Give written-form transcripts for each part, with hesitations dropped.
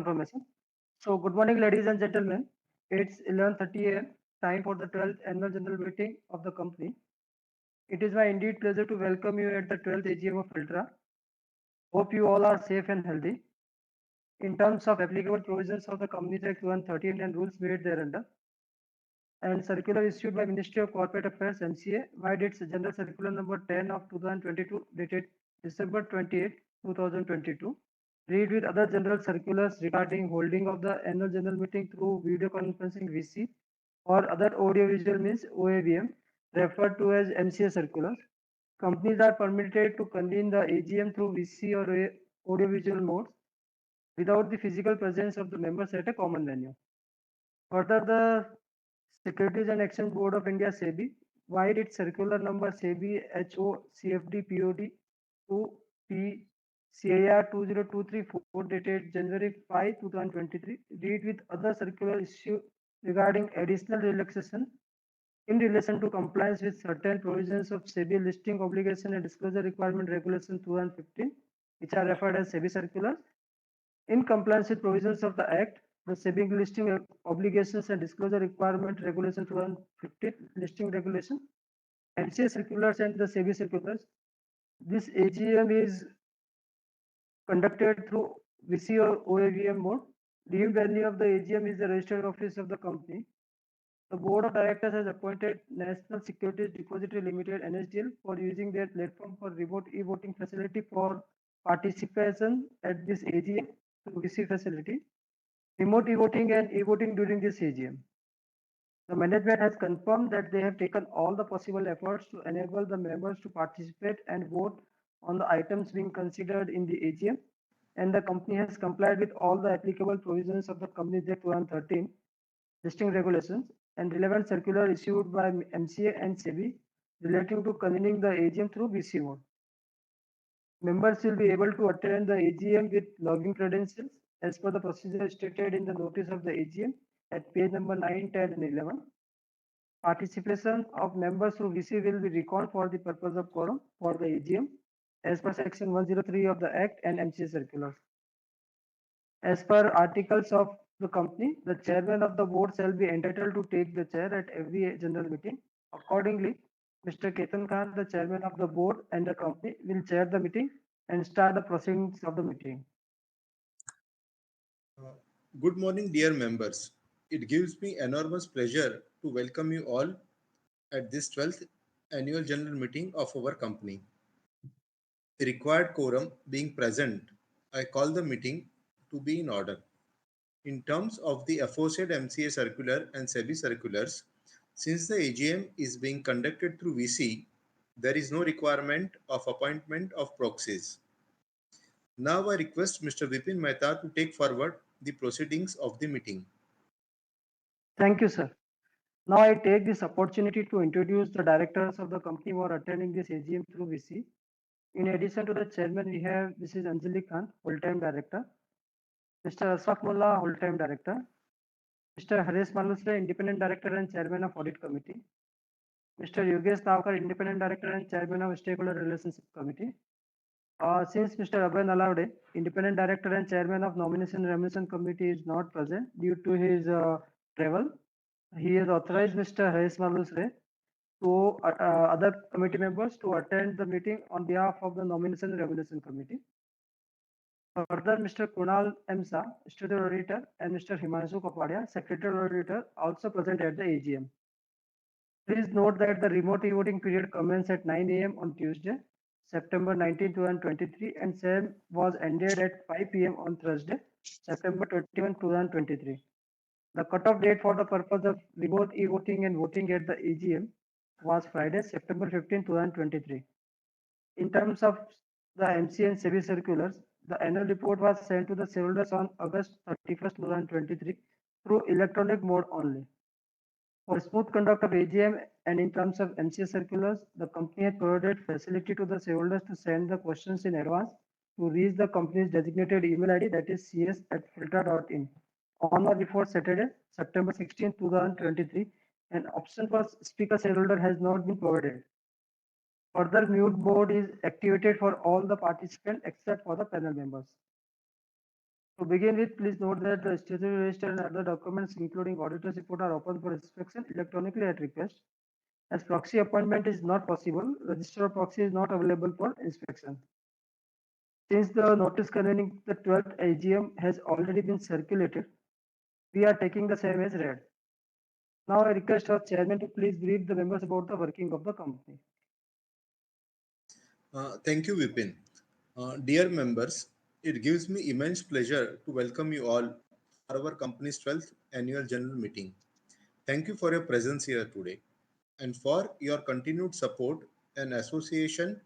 confirmation. So, good morning, ladies and gentlemen. It's 11:30 a.m. Time for the 12th annual general meeting of the company. It is my indeed pleasure to welcome you at the 12th AGM of Filtra. Hope you all are safe and healthy. In terms of applicable provisions of the Companies Act 2013 and rules made thereunder, and circular issued by Ministry of Corporate Affairs (MCA) vide its General Circular number 10 of 2022 dated December 28, 2022. Read with other general circulars regarding holding of the annual general meeting through video conferencing (VC) or other audiovisual means (OAVM), referred to as MCA circulars. Companies are permitted to convene the AGM through VC or audiovisual modes without the physical presence of the members at a common venue. Further, the Securities and Exchange Board of India (SEBI) vide its circular number SEBI HO CFD POD 2 P CIR 20234 dated January 5, 2023, read with other circular issue regarding additional relaxation in relation to compliance with certain provisions of SEBI listing obligation and disclosure requirement regulation 2015, which are referred as SEBI circulars. In compliance with provisions of the Act, the SEBI listing obligations and disclosure requirement regulation 2015 listing regulation, MCA circulars and the SEBI circulars. This AGM is conducted through VC or OAVM mode. Deemed venue of the AGM is the registered office of the company. The Board of Directors has appointed National Securities Depository Limited (NSDL) for using their platform for remote e-voting facility for participation at this AGM through VC facility, remote e-voting and e-voting during this AGM. The management has confirmed that they have taken all the possible efforts to enable the members to participate and vote on the items being considered in the AGM, and the company has complied with all the applicable provisions of the Companies Act 2013 listing regulations and relevant circular issued by MCA and SEBI relating to convening the AGM through VC mode. Members will be able to attend the AGM with login credentials as per the procedure stated in the notice of the AGM at page number 9, 10, and 11. Participation of members through VC will be reckoned for the purpose of quorum for the AGM as per section 103 of the Act and MCA circulars. As per articles of the company, the chairman of the board shall be entitled to take the chair at every general meeting. Accordingly, Mr. Ketan Khan, the chairman of the board and the company, will chair the meeting and start the proceedings of the meeting. Good morning, dear members. It gives me enormous pleasure to welcome you all at this 12th annual general meeting of our company. The required quorum being present, I call the meeting to be in order. In terms of the aforesaid MCA circular and SEBI circulars, since the AGM is being conducted through VC, there is no requirement of appointment of proxies. Now I request Mr. Vipin Mehta to take forward the proceedings of the meeting. Thank you, sir. Now I take this opportunity to introduce the directors of the company who are attending this AGM through VC. In addition to the chairman, we have Mrs. Anjali Khan, full-time director, Mr. Aswak Mullah, full-time director, Mr. Haresh Malusre, independent director and chairman of audit committee, Mr. Yogesh Tavkar, independent director and chairman of stakeholder relationship committee. Since Mr. Abhay Nalawade, independent director and chairman of nomination and remuneration committee, is not present due to his travel, he has authorized Mr. Haresh Malusre to other committee members to attend the meeting on behalf of the nomination and remuneration committee. Further, Mr. Kunal M. Shah, statutory auditor, and Mr. Himanshu Kapadia, secretarial auditor, also present at the AGM. Please note that the remote e-voting period commenced at 9 a.m. on Tuesday, September 19, 2023, and same was ended at 5 p.m. on Thursday, September 21, 2023. The cutoff date for the purpose of remote e-voting and voting at the AGM was Friday, September 15, 2023. In terms of the MC and SEBI circulars, the annual report was sent to the shareholders on August 31, 2023 through electronic mode only. For smooth conduct of AGM and in terms of MCA circulars, the company had provided facility to the shareholders to send the questions in advance to reach the company's designated email ID, that is cs@filtra.in, on or before Saturday, September 16, 2023. An option for speaker shareholder has not been provided. Further, mute mode is activated for all the participants except for the panel members. To begin with, please note that the statutory register and other documents, including auditor's report, are open for inspection electronically at request. As proxy appointment is not possible, register of proxy is not available for inspection. Since the notice convening the 12th AGM has already been circulated, we are taking the same as read. Now I request our chairman to please brief the members about the working of the company. Thank you, Vipin. Dear members, it gives me immense pleasure to welcome you all for our company's 12th annual general meeting. Thank you for your presence here today and for your continued support and association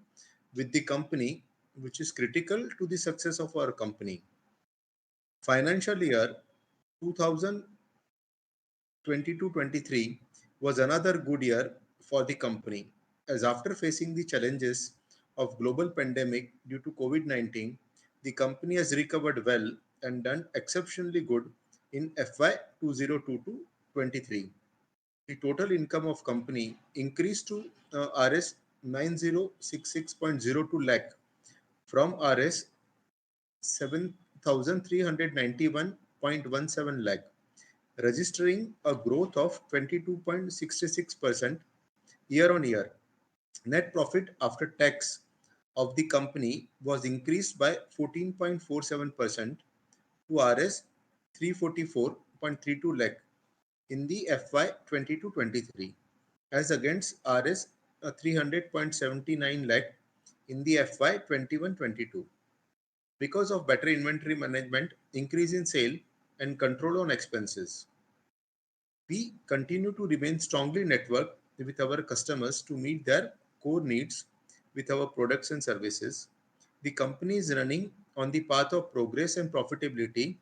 with the company, which is critical to the success of our company. Financial year 2022-23 was another good year for the company, as after facing the challenges of global pandemic due to COVID-19, the company has recovered well and done exceptionally good in FY 2022-23. The total income of company increased to Rs 9066.02 lakh from Rs 7391.17 lakh, registering a growth of 22.66% year on year. Net profit after tax of the company was increased by 14.47% to Rs 344.32 lakh in the FY 22-23 as against Rs 300.79 lakh in the FY 21-22. Because of better inventory management, increase in sale, and control on expenses, we continue to remain strongly networked with our customers to meet their core needs with our products and services. The company is running on the path of progress and profitability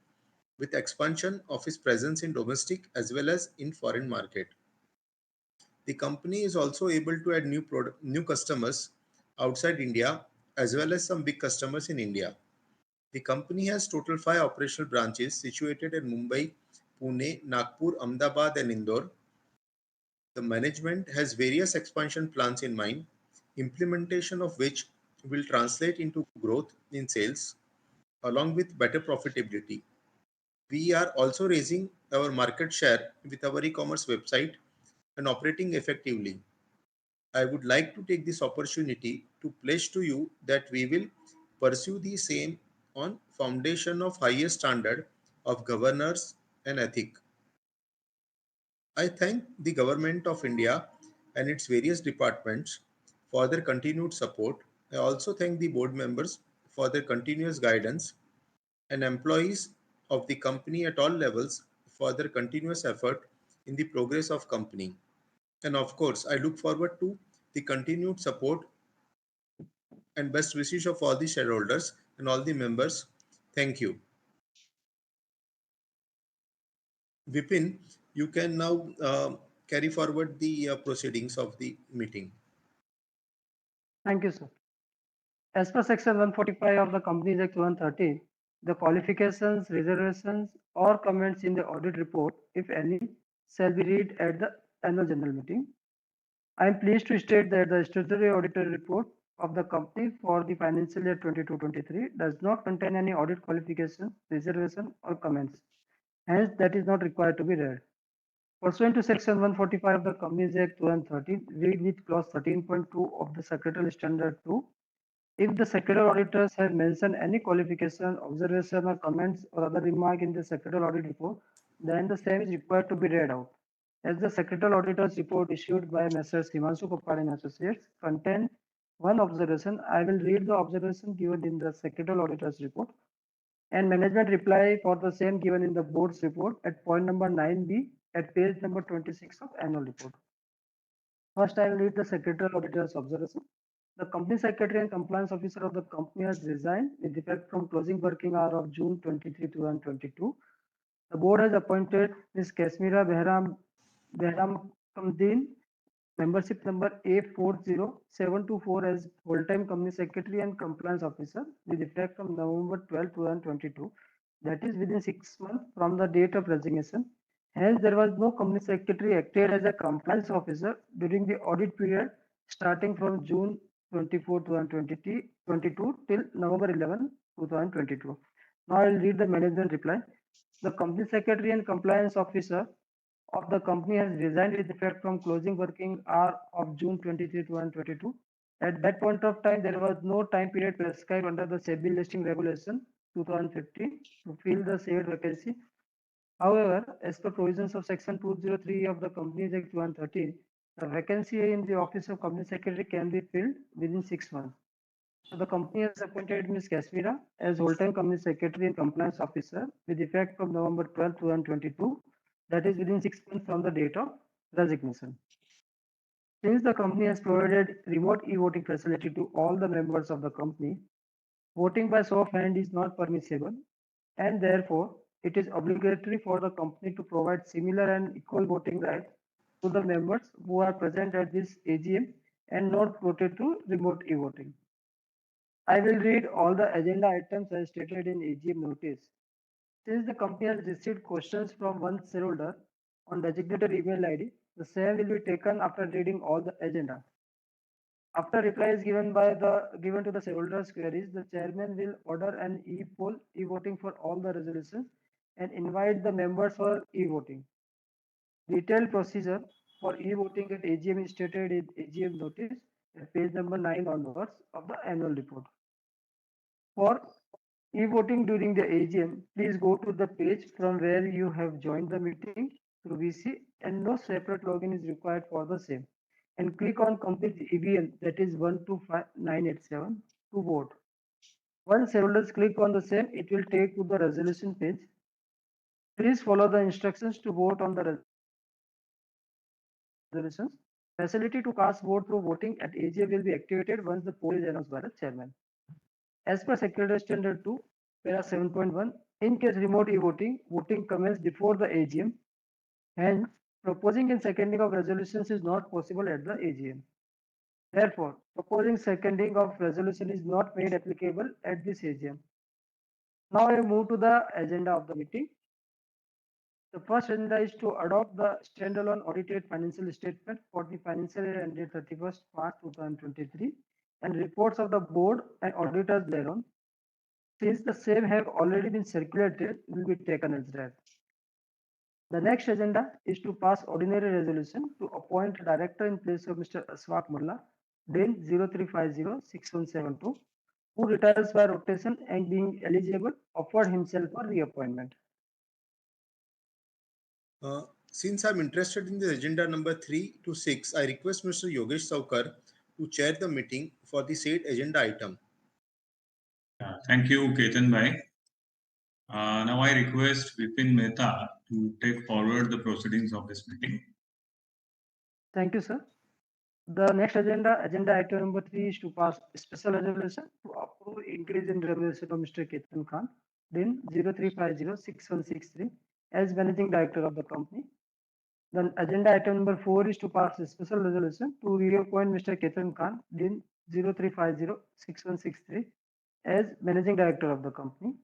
with expansion of its presence in domestic as well as in foreign market. The company is also able to add new customers outside India as well as some big customers in India. The company has total 5 operational branches situated in Mumbai, Pune, Nagpur, Ahmedabad, and Indore. The management has various expansion plans in mind, implementation of which will translate into growth in sales along with better profitability. We are also raising our market share with our e-commerce website and operating effectively. I would like to take this opportunity to pledge to you that we will pursue the same on foundation of highest standard of governance and ethic. I thank the Government of India and its various departments for their continued support. I also thank the board members for their continuous guidance and employees of the company at all levels for their continuous effort in the progress of company. And of course, I look forward to the continued support and best wishes of all the shareholders and all the members. Thank you. Vipin, you can now carry forward the proceedings of the meeting. Thank you, sir. As per Section 145 of the Companies Act 2013, the qualifications, reservations, or comments in the audit report, if any, shall be read at the annual general meeting. I am pleased to state that the statutory auditor report of the company for the financial year 22-23 does not contain any audit qualification, reservation, or comments. Hence, that is not required to be read. Pursuant to Section 145 of the Companies Act 2013, read with clause 13.2 of the Secretarial Standard 2. If the secretarial auditors have mentioned any qualification, observation, or comments or other remark in the secretarial audit report, then the same is required to be read out. As the secretarial auditor's report issued by Messrs. Himanshu Kapar and Associates contain one observation, I will read the observation given in the secretarial auditor's report and management reply for the same given in the board's report at point number 9B at page number 26 of annual report. First, I will read the secretarial auditor's observation. The company secretary and compliance officer of the company has resigned with effect from closing working hour of June 23, 2022. The board has appointed Ms. Kasmira Behram Kamdin, membership number A40724 as full-time company secretary and compliance officer with effect from November 12, 2022. That is within 6 months from the date of resignation. Hence, there was no company secretary acted as a compliance officer during the audit period starting from June 24, 2022 till November 11, 2022. Now I will read the management reply. The company secretary and compliance officer of the company has resigned with effect from closing working hour of June 23, 2022. At that point of time, there was no time period prescribed under the SEBI listing regulation 2015 to fill the said vacancy. However, as per provisions of Section 203 of the Companies Act 2013, the vacancy in the office of company secretary can be filled within 6 months. So the company has appointed Ms. Kasmira as whole-time company secretary and compliance officer with effect from November 12, 2022, that is within 6 months from the date of resignation. Since the company has provided remote e-voting facility to all the members of the company, voting by show of hand is not permissible, and therefore it is obligatory for the company to provide similar and equal voting rights to the members who are present at this AGM and not voted through remote e-voting. I will read all the agenda items as stated in AGM notice. Since the company has received questions from one shareholder on designated email ID, the same will be taken after reading all the agenda. After reply is given to the shareholders' queries, the chairman will order an e-poll, e-voting for all the resolutions and invite the members for e-voting. Detailed procedure for e-voting at AGM is stated in AGM notice at page number 9 onwards of the annual report. For e-voting during the AGM, please go to the page from where you have joined the meeting through VC and no separate login is required for the same. And click on complete EVN, that is 125987 to vote. Once shareholders click on the same, it will take to the resolution page. Please follow the instructions to vote on the resolutions. Facility to cast vote through voting at AGM will be activated once the poll is announced by the chairman. As per Secretariat Standard 2, para 7.1, in case remote e-voting, voting commences before the AGM. Hence, proposing and seconding of resolutions is not possible at the AGM. Therefore, proposing seconding of resolution is not made applicable at this AGM. Now I move to the agenda of the meeting. The first agenda is to adopt the standalone audited financial statement for the financial year ended 31st March 2023 and reports of the board and auditors thereon. Since the same have already been circulated, will be taken as read. The next agenda is to pass ordinary resolution to appoint a director in place of Mr. Aswak Mullah, DIN 03506172, who retires by rotation and being eligible, offered himself for reappointment. Since I'm interested in the agenda number 3 to 6, I request Mr. Yogesh Saukar to chair the meeting for the said agenda item. Thank you, Ketan Bhai. Now I request Vipin Mehta to take forward the proceedings of this meeting. Thank you, sir. The next agenda item number 3 is to pass a special resolution to approve increase in remuneration of Mr. Ketan Khan, DIN 03506163, as managing director of the company. Then agenda item number 4 is to pass a special resolution to reappoint Mr. Ketan Khan, DIN 03506163, as managing director of the company.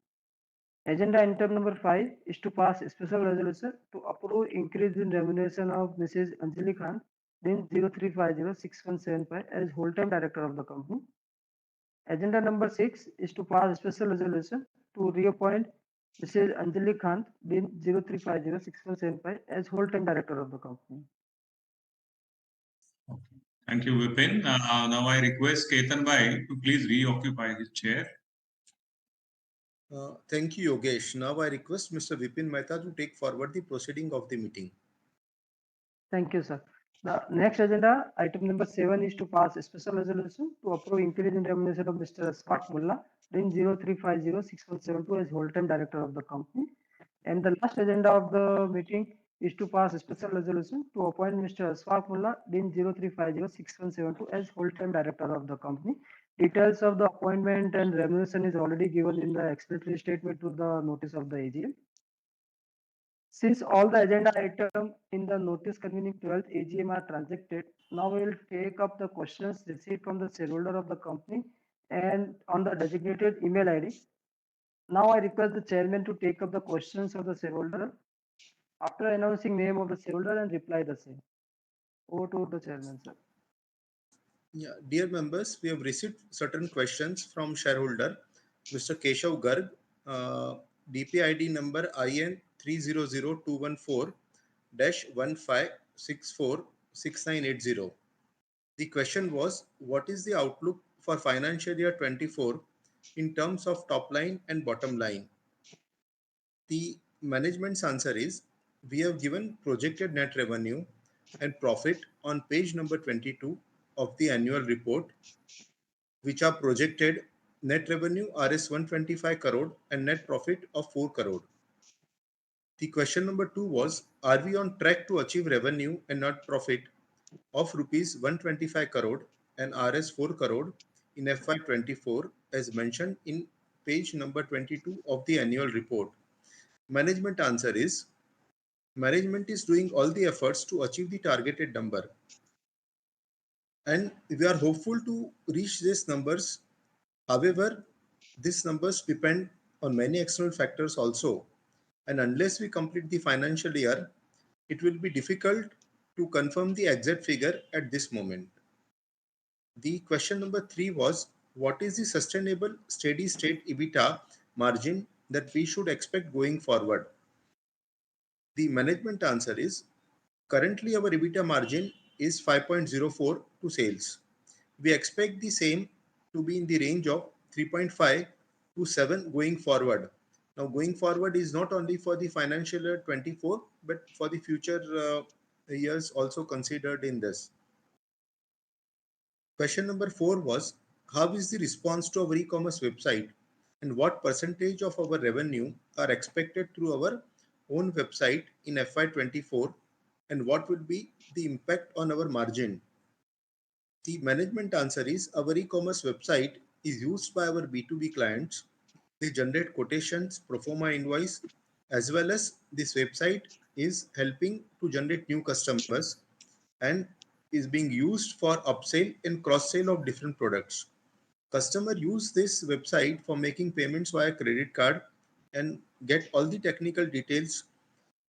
Agenda item number 5 is to pass a special resolution to approve increase in remuneration of Mrs. Anjali Khan, DIN 03506175, as whole-time director of the company. Agenda number 6 is to pass a special resolution to reappoint Mrs. Anjali Khan, DIN 03506175, as whole-time director of the company. Okay. Thank you, Vipin. Now I request Ketan Bhai to please reoccupy his chair. Thank you, Yogesh. Now I request Mr. Vipin Mehta to take forward the proceeding of the meeting. Thank you, sir. The next agenda, item number 7, is to pass a special resolution to approve increase in remuneration of Mr. Aswak Mullah, DIN 03506172, as whole-time director of the company. And the last agenda of the meeting is to pass a special resolution to appoint Mr. Aswak Mullah, DIN 03506172, as whole-time director of the company. Details of the appointment and remuneration is already given in the explanatory statement to the notice of the AGM. Since all the agenda items in the notice convening 12th AGM are transacted, now we will take up the questions received from the shareholder of the company and on the designated email ID. Now I request the chairman to take up the questions of the shareholder after announcing name of the shareholder and reply the same. Over to the chairman, sir. Yeah, dear members, we have received certain questions from shareholder Mr. Keshav Garg DPID number IN 300-214-15646980. The question was, what is the outlook for financial year 24 in terms of top line and bottom line? The management's answer is, we have given projected net revenue and profit on page number 22 of the annual report, which are projected net revenue Rs 125 crore and net profit of 4 crore. The question number 2 was, are we on track to achieve revenue and net profit of rupees 125 crore and Rs 4 crore in FY24 as mentioned in page number 22 of the annual report? Management answer is, management is doing all the efforts to achieve the targeted number, and we are hopeful to reach these numbers. However, these numbers depend on many external factors also, and unless we complete the financial year, it will be difficult to confirm the exact figure at this moment. The question number 3 was, what is the sustainable steady state EBITDA margin that we should expect going forward? The management answer is, currently our EBITDA margin is 5.04 to sales. We expect the same to be in the range of 3.5 to 7 going forward. Now, going forward is not only for the financial year 24, but for the future years also considered in this. Question number 4 was, how is the response to our e-commerce website and what percentage of our revenue are expected through our own website in FY24, and what would be the impact on our margin? The management answer is, our e-commerce website is used by our B2B clients. They generate quotations, pro forma invoice, as well as this website is helping to generate new customers and is being used for upsell and cross sale of different products. Customer use this website for making payments via credit card and get all the technical details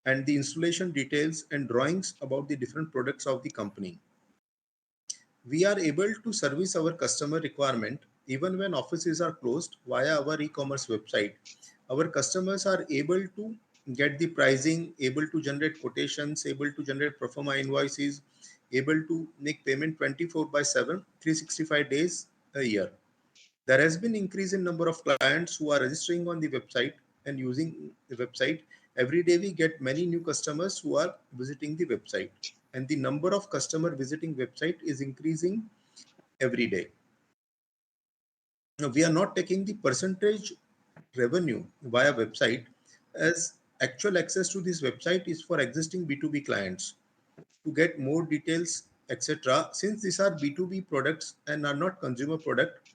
and the installation details and drawings about the different products of the company. We are able to service our customer requirement even when offices are closed via our e-commerce website. Our customers are able to get the pricing, able to generate quotations, able to generate pro forma invoices, able to make payment 24/7, 365 days a year. There has been increase in number of clients who are registering on the website and using the website. Every day we get many new customers who are visiting the website, and the number of customer visiting website is increasing every day. Now, we are not taking the percentage revenue via website, as actual access to this website is for existing B2B clients to get more details, etc. Since these are B2B products and are not consumer product,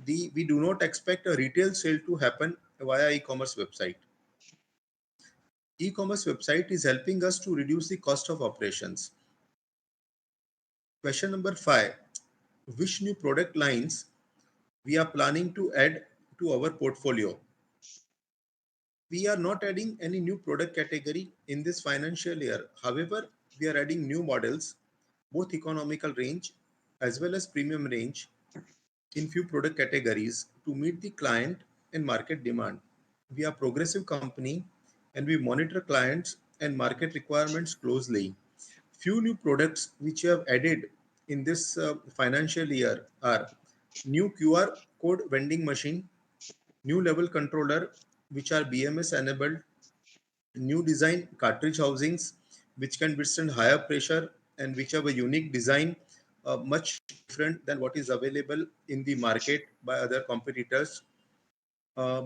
we do not expect a retail sale to happen via e-commerce website. E-commerce website is helping us to reduce the cost of operations. Question number 5, which new product lines we are planning to add to our portfolio? We are not adding any new product category in this financial year. However, we are adding new models, both economical range as well as premium range, in few product categories to meet the client and market demand. We are a progressive company and we monitor clients and market requirements closely. Few new products which we have added in this financial year are new QR code vending machine, new level controller which are BMS enabled, new design cartridge housings which can withstand higher pressure and which have a unique design, much different than what is available in the market by other competitors.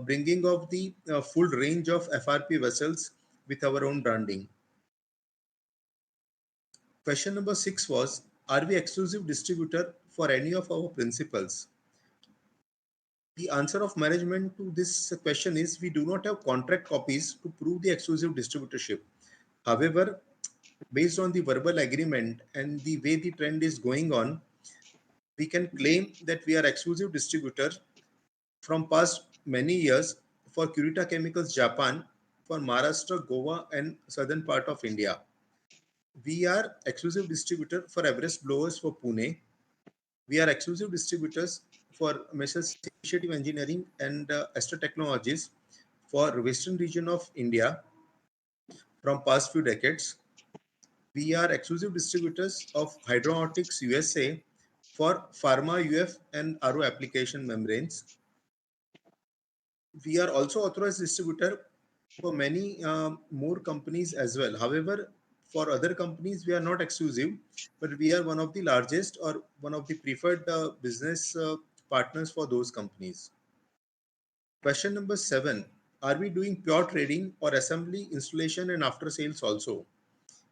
Bringing of the full range of FRP vessels with our own branding. Question number 6 was, are we exclusive distributor for any of our principals? The answer of management to this question is, we do not have contract copies to prove the exclusive distributorship. However, based on the verbal agreement and the way the trend is going on, we can claim that we are exclusive distributor from past many years for Kurita Chemicals Japan, for Maharashtra, Goa and southern part of India. We are exclusive distributor for Everest Blowers for Pune. We are exclusive distributors for Messrs. Initiative Engineering and Astor Technologies for western region of India from past few decades. We are exclusive distributors of Hydronautics USA for pharma UF and RO application membranes. We are also authorized distributor for many more companies as well. However, for other companies, we are not exclusive, but we are one of the largest or one of the preferred business partners for those companies. Question number 7. Are we doing pure trading or assembly, installation, and after sales also?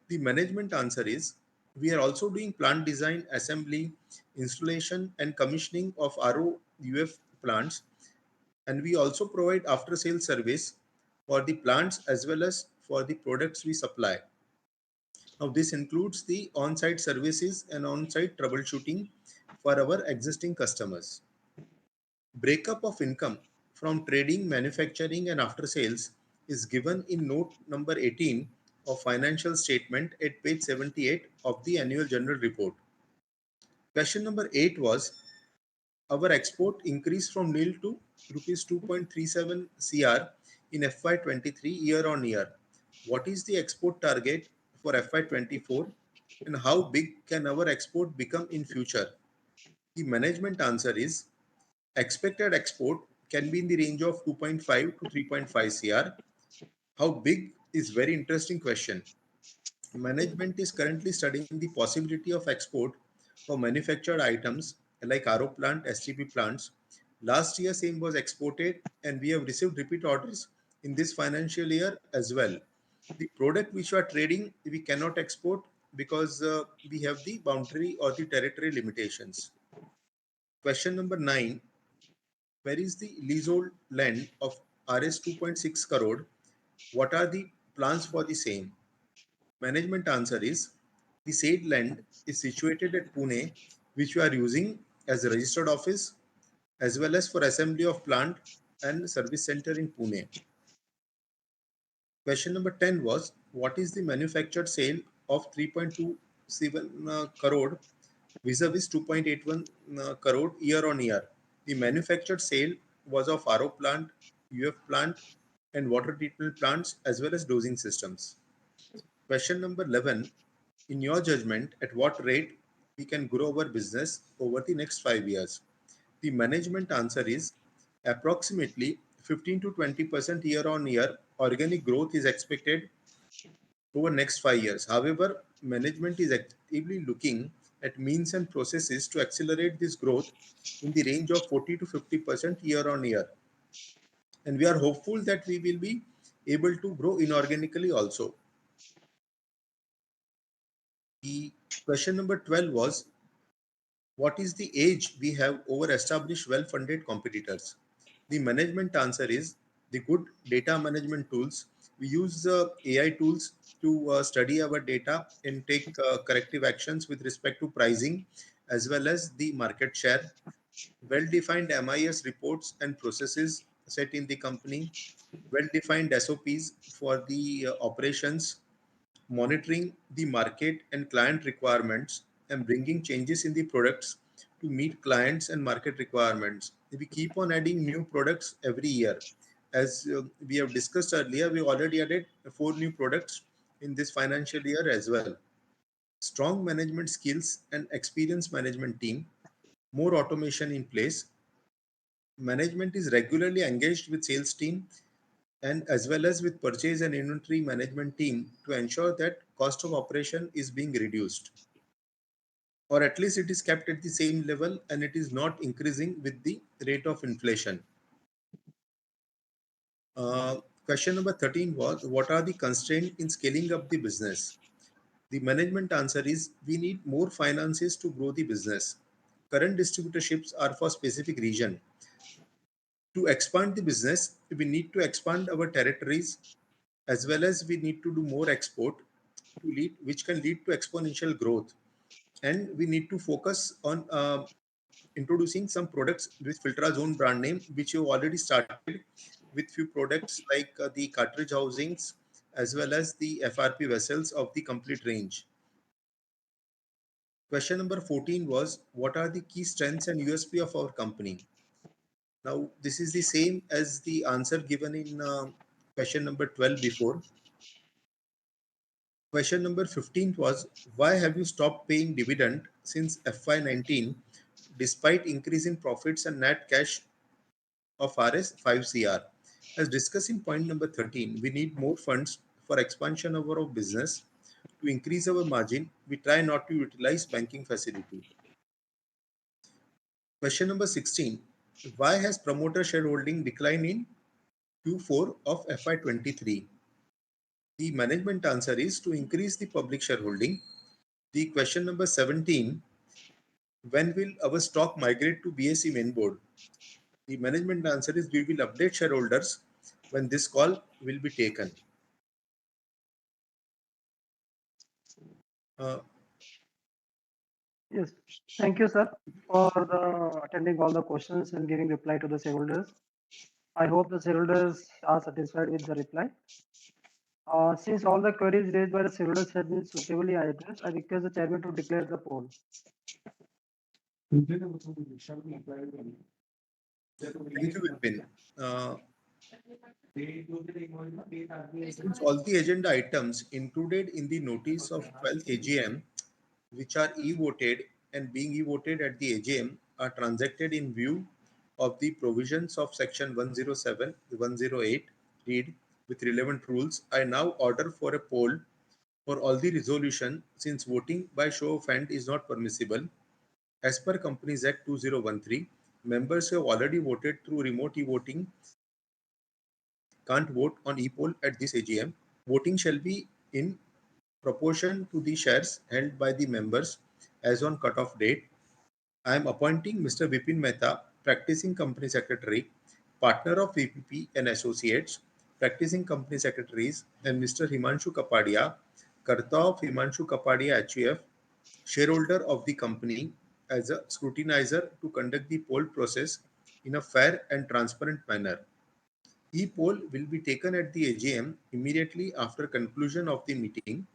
The management answer is we are also doing plant design, assembly, installation, and commissioning of RO UF plants, and we also provide after sales service for the plants as well as for the products we supply. Now, this includes the on site services and on site troubleshooting for our existing customers. Breakup of income from trading, manufacturing, and after sales is given in note number 18 of financial statement at page 78 of the annual general report. Question number 8 was our export increased from nil to rupees 2.37 crore in FY23 year on year. What is the export target for FY24 and how big can our export become in future? The management answer is expected export can be in the range of 2.5 to 3.5 crore. How big is very interesting question. Management is currently studying the possibility of export for manufactured items like RO plant, STP plants. Last year, same was exported, and we have received repeat orders in this financial year as well. The product which we are trading, we cannot export because we have the boundary or the territory limitations. Question number 9. Where is the leasehold land of Rs 2.6 crore? What are the plans for the same? Management answer is the said land is situated at Pune, which we are using as a registered office as well as for assembly of plant and service center in Pune. Question number 10 was what is the manufactured sale of 3.27 crore vis-a-vis 2.81 crore year on year? The manufactured sale was of RO plant, UF plant, and water treatment plants as well as dosing systems. Question number 11. In your judgment, at what rate we can grow our business over the next 5 years? The management answer is approximately 15 to 20% year on year organic growth is expected over next 5 years. However, management is actively looking at means and processes to accelerate this growth in the range of 40 to 50% year on year. And we are hopeful that we will be able to grow inorganically also. The question number 12 was what is the age we have over established well-funded competitors? The management answer is the good data management tools. We use AI tools to study our data and take corrective actions with respect to pricing as well as the market share. Well-defined MIS reports and processes set in the company. Well-defined SOPs for the operations, monitoring the market and client requirements, and bringing changes in the products to meet clients and market requirements. We keep on adding new products every year. As we have discussed earlier, we already added 4 new products in this financial year as well. Strong management skills and experienced management team, more automation in place. Management is regularly engaged with sales team and as well as with purchase and inventory management team to ensure that cost of operation is being reduced or at least it is kept at the same level and it is not increasing with the rate of inflation. Question number 13 was what are the constraints in scaling up the business? The management answer is we need more finances to grow the business. Current distributorships are for specific region. To expand the business, we need to expand our territories as well as we need to do more export to lead, which can lead to exponential growth. And we need to focus on introducing some products with Filtra's own brand name, which you already started with few products like the cartridge housings as well as the FRP vessels of the complete range. Question number 14 was what are the key strengths and USP of our company? Now, this is the same as the answer given in question number 12 before. Question number 15 was, why have you stopped paying dividend since FY19 despite increase in profits and net cash of Rs 5 CR? As discussed in point number 13, we need more funds for expansion of our business. To increase our margin, we try not to utilize banking facility. Question number 16, why has promoter shareholding declined in Q4 of FY23? The management answer is to increase the public shareholding. The question number 17, when will our stock migrate to BSE main board? The management answer is we will update shareholders when this call will be taken. Yes, thank you, sir, for attending all the questions and giving reply to the shareholders. I hope the shareholders are satisfied with the reply. Since all the queries raised by the shareholders have been suitably addressed, I request the chairman to declare the poll. Thank you, Vipin. Since all the agenda items included in the notice of 12th AGM, which are e-voted and being e-voted at the AGM, are transacted in view of the provisions of section 107, 108, read with relevant rules, I now order for a poll for all the resolution since voting by show of hand is not permissible. As per Companies Act 2013, members who have already voted through remote e-voting can't vote on e-poll at this AGM. Voting shall be in proportion to the shares held by the members as on cut-off date. I am appointing Mr. Vipin Mehta, practicing company secretary, partner of VPP and Associates, practicing company secretaries, and Mr. Himanshu Kapadia, Karta of Himanshu Kapadia HUF, shareholder of the company, as a scrutinizer to conduct the poll process in a fair and transparent manner. E-poll will be taken at the AGM immediately after conclusion of the meeting.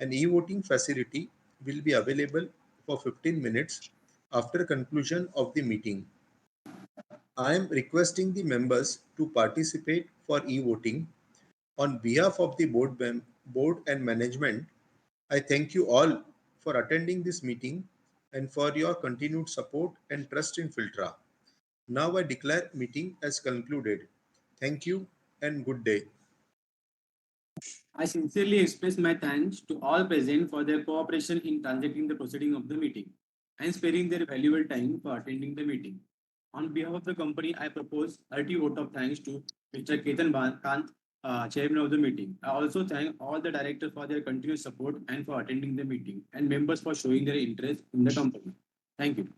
An e-voting facility will be available for 15 minutes after conclusion of the meeting. I am requesting the members to participate for e-voting. On behalf of the board and management, I thank you all for attending this meeting and for your continued support and trust in Filtra. Now I declare meeting as concluded. Thank you and good day. I sincerely express my thanks to all present for their cooperation in transacting the proceeding of the meeting and sparing their valuable time for attending the meeting. On behalf of the company, I propose hearty vote of thanks to Mr. Ketan Kant, chairman of the meeting. I also thank all the directors for their continued support and for attending the meeting, and members for showing their interest in the company. Thank you.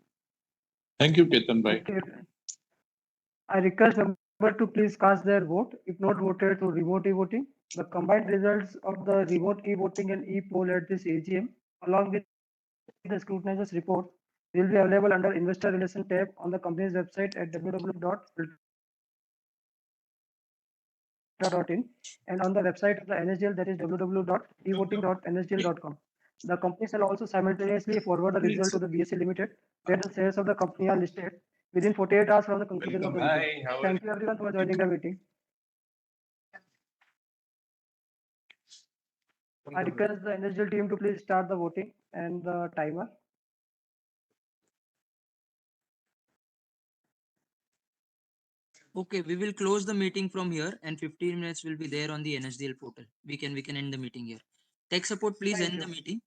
Thank you, Ketan Bhai. Okay. I request members to please cast their vote if not voted through remote e-voting. The combined results of the remote e-voting and e-poll at this AGM, along with the scrutinizer's report, will be available under Investor Relations tab on the company's website at www.filtra.in and on the website of the NSDL, that is www.evoting.nsdl.com. The company shall also simultaneously forward the result to the BSE Limited, where the shares of the company are listed within 48 hours from the conclusion of the meeting. Thank you everyone for joining the meeting. I request the NSDL team to please start the voting and the timer. Okay, we will close the meeting from here and 15 minutes will be there on the NSDL portal. We can end the meeting here. Tech support, please Thank end you. the meeting.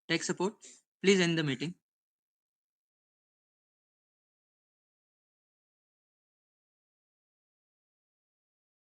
Tech support, please end the meeting.